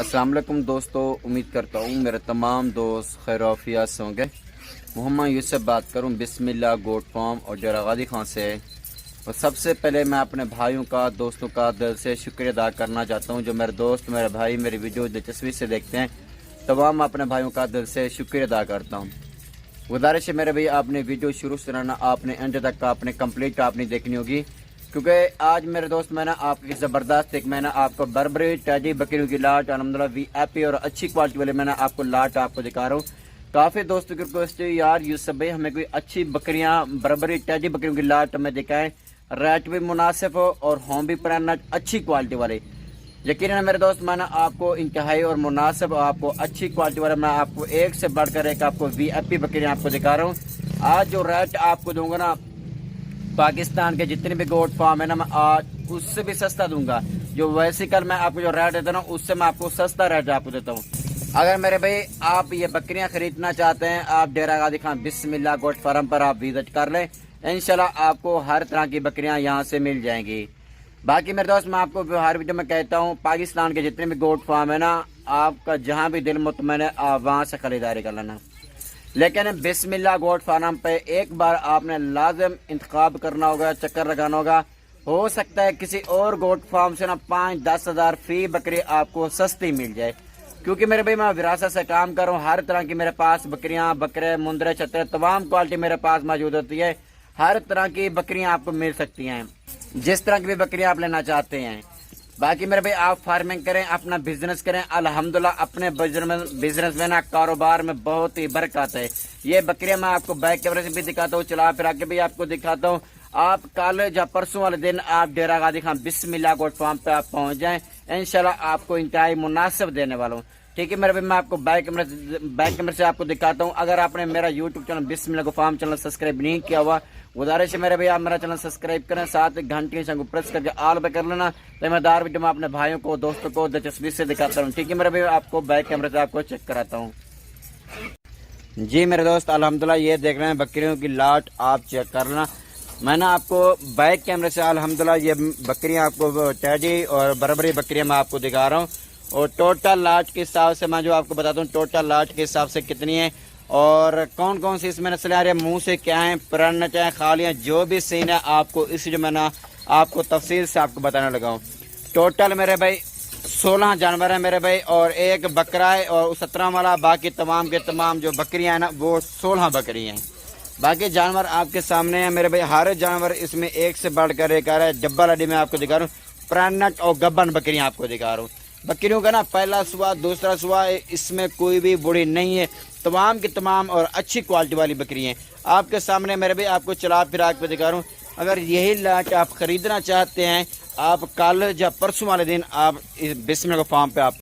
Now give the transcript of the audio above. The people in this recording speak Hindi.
अस्सलाम वालेकुम दोस्तों, उम्मीद करता हूँ मेरे तमाम दोस्त खैराफिया से होंगे। मोहम्मद यूसुफ बात करूँ बिस्मिल्लाह गोट फार्म और डेरा गाजी खां से। और सबसे पहले मैं अपने भाइयों का, दोस्तों का दिल से शुक्रिया अदा करना चाहता हूँ। जो मेरे दोस्त, मेरे भाई मेरी वीडियो दिलचस्पी से देखते हैं, तमाम अपने भाइयों का दिल से शुक्रिया अदा करता हूँ। गुजारिश है मेरे भाई, आपने वीडियो शुरू से रहना, आपने एंड तक आपने कंप्लीट आपने देखनी होगी, क्योंकि आज मेरे दोस्त मैंने आपकी ज़बरदस्त एक मैंने आपको बर्बरी टैडी बकरियों की लाट अलहमदुलिल्लाह वीआईपी और अच्छी क्वालिटी वाले मैंने आपको लाट आपको दिखा रहा हूँ। काफ़ी दोस्तों की रिक्वेस्ट है, यार यूसुफ भाई हमें कोई अच्छी बकरियाँ बर्बरी टैडी बकरियों की लाट हमें दिखाएं, रेट भी मुनासिब हो और होम भी पराना अच्छी क्वालिटी वाले। यकीनन मेरे दोस्त मैंने आपको इंतहाई और मुनासिब आपको अच्छी क्वालिटी वाले मैं आपको एक से बढ़कर एक आपको वीआईपी बकरियाँ आपको दिखा रहा हूँ। आज जो रेट आपको दूंगा ना, पाकिस्तान के जितने भी गोट फार्म है ना, मैं आज उससे भी सस्ता दूंगा। जो वैसे कल मैं आपको जो रेट देता हूँ उससे मैं आपको सस्ता रेट आपको देता हूँ। अगर मेरे भाई आप ये बकरियां खरीदना चाहते हैं, आप डेरा गाजी खां बिस्मिल्लाह गोट फार्म पर आप विजिट कर लें, इंशाल्लाह आपको हर तरह की बकरियां यहाँ से मिल जाएंगी। बाकी मेरे दोस्त मैं आपको हर वीडियो में कहता हूँ, पाकिस्तान के जितने भी गोट फार्म है ना, आपका जहाँ भी दिल मुतमैन है आप वहाँ से खरीदारी कर लेना। लेकिन बिस्मिल्लाह गोट फार्म पे एक बार आपने लाजिम इंतखाब करना होगा, चक्कर लगाना होगा। हो सकता है किसी और गोट फार्म से ना 5-10 हज़ार फी बकरी आपको सस्ती मिल जाए, क्योंकि मेरे भाई मैं विरासत से काम कर रहा हूँ। हर तरह की मेरे पास बकरियाँ, बकरे, मुंदरे, छतरे तमाम क्वालिटी मेरे पास मौजूद होती है। हर तरह की बकरियाँ आपको मिल सकती हैं, जिस तरह की भी बकरियाँ आप लेना चाहते हैं। बाकी मेरे भाई आप फार्मिंग करें, अपना बिजनेस करें, अल्हम्दुलिल्लाह अपने बिजनेस में ना कारोबार में बहुत ही बरकत है। ये बकरियां मैं आपको बैक कैमरे से भी दिखाता हूँ, चला फिरा के भी आपको दिखाता हूँ। आप कल या परसों वाले दिन आप डेरा गाजी खां बिस्मिल्लाह गोट फार्म पे आप पहुंच जाएं, इंशाल्लाह आपको इंतहाई मुनासिब देने वाला हूँ। ठीक है मेरे भाई, मैं आपको बैक कैमरे से आपको दिखाता हूँ। अगर आपने मेरा यूट्यूब चैनल बिस्मिल्लाह गोट फार्म चैनल सब्सक्राइब नहीं किया हुआ, गुजारिश है मेरे भाई आप मेरा चैनल सब्सक्राइब करें, साथ ही घंटी के निशान को प्रेस करके ऑल पे कर लेना। तो मैं दार वीडियो में अपने भाइयों को, दोस्तों को दिलचस्पी से दिखाता हूँ। ठीक है मेरे भाई, आपको बैक कैमरे से आपको चेक कराता हूँ। जी मेरे दोस्त अल्हम्दुलिल्लाह ये देख रहे हैं बकरियों की लाट, आप चेक कर लेना। मैंने आपको बैक कैमरे से अल्हम्दुलिल्लाह ये बकरियाँ आपको टैडी और बर्बरी बकरियाँ मैं आपको दिखा रहा हूँ। और टोटल लाट के हिसाब से मैं जो आपको बताता हूँ, टोटल लाट के हिसाब से कितनी है और कौन कौन सी इसमें नस्लें आ रही है, मुंह से क्या है, प्रण चाहे खालियाँ, जो भी सीन है आपको इस जो मैं ना आपको तफसील से आपको बताने लगा हूँ। टोटल मेरे भाई 16 जानवर है मेरे भाई, और एक बकरा है और 17 वाला, बाकी तमाम के तमाम जो बकरियाँ हैं ना वो 16 बकरी हैं। बाकी जानवर आपके सामने है मेरे भाई, हर जानवर इसमें एक से बढ़कर एक आ रहा है। डब्बा लड़ी में आपको दिखा रहा हूँ, प्रेग्नेंट और गब्बन बकरियाँ आपको दिखा रहा हूँ। बकरियों का ना पहला सुबह, दूसरा सुबह, इसमें कोई भी बूढ़ी नहीं है, तमाम की तमाम और अच्छी क्वालिटी वाली बकरी हैं आपके सामने मेरे भी आपको चला फिरा के दिखा रहा हूँ। अगर यही लाट आप खरीदना चाहते हैं, आप कल या परसों वाले दिन आप इस बिस्मिल्लाह फार्म पे आप